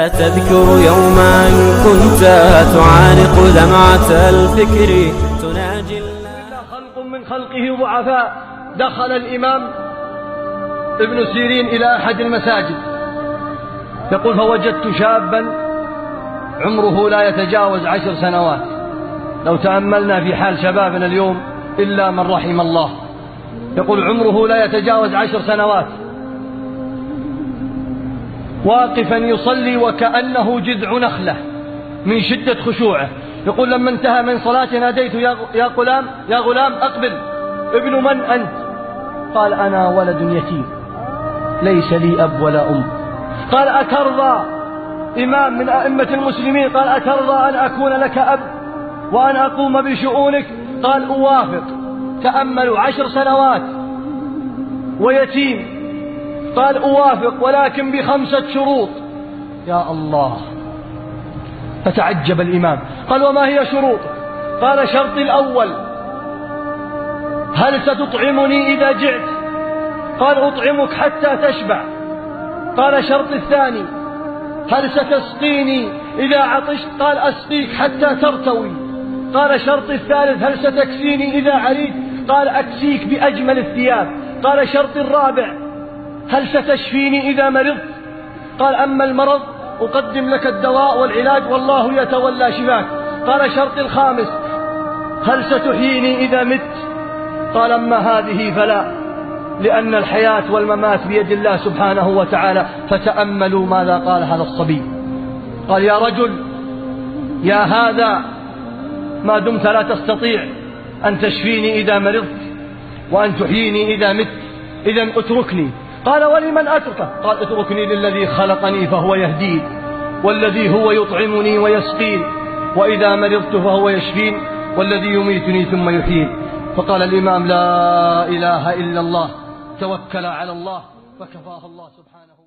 تذكر يوما كنت تعانق دمعة الفكر تناجي خلق من خلقه ضعفاء. دخل الإمام ابن سيرين إلى أحد المساجد يقول: فوجدت شابا عمره لا يتجاوز 10 سنوات. لو تأملنا في حال شبابنا اليوم إلا من رحم الله، يقول عمره لا يتجاوز 10 سنوات، واقفا يصلي وكأنه جذع نخلة من شدة خشوعه. يقول: لما انتهى من صلاته ناديت: يا غلام أقبل. ابن من أنت؟ قال: أنا ولد يتيم ليس لي أب ولا أم. قال: أترضى إمام من أئمة المسلمين، قال: أترضى أن أكون لك أب وأن أقوم بشؤونك؟ قال: أوافق. تأملوا، 10 سنوات ويتيم. قال: أوافق ولكن ب5 شروط. يا الله! فتعجب الإمام، قال: وما هي شروط؟ قال: شرطي الأول: هل ستطعمني إذا جعت؟ قال: أطعمك حتى تشبع. قال: شرطي الثاني: هل ستسقيني إذا عطشت؟ قال: أسقيك حتى ترتوي. قال: شرطي الثالث: هل ستكسيني إذا عريت؟ قال: أكسيك بأجمل الثياب. قال: شرطي الرابع: هل ستشفيني إذا مرضت؟ قال: أما المرض أقدم لك الدواء والعلاج والله يتولى شفاك. قال: شرطي الخامس: هل ستحييني إذا مت؟ قال: أما هذه فلا، لأن الحياة والممات بيد الله سبحانه وتعالى. فتأملوا ماذا قال هذا الصبي. قال: يا رجل، يا هذا، ما دمت لا تستطيع أن تشفيني إذا مرضت وأن تحييني إذا مت، إذن اتركني. قال: ولمن أتركه؟ قال: اتركني للذي خلقني فهو يهدين، والذي هو يطعمني ويسقين، وإذا مرضت فهو يشفين، والذي يميتني ثم يحيين. فقال الإمام: لا إله إلا الله. توكل على الله فكفاه الله سبحانه.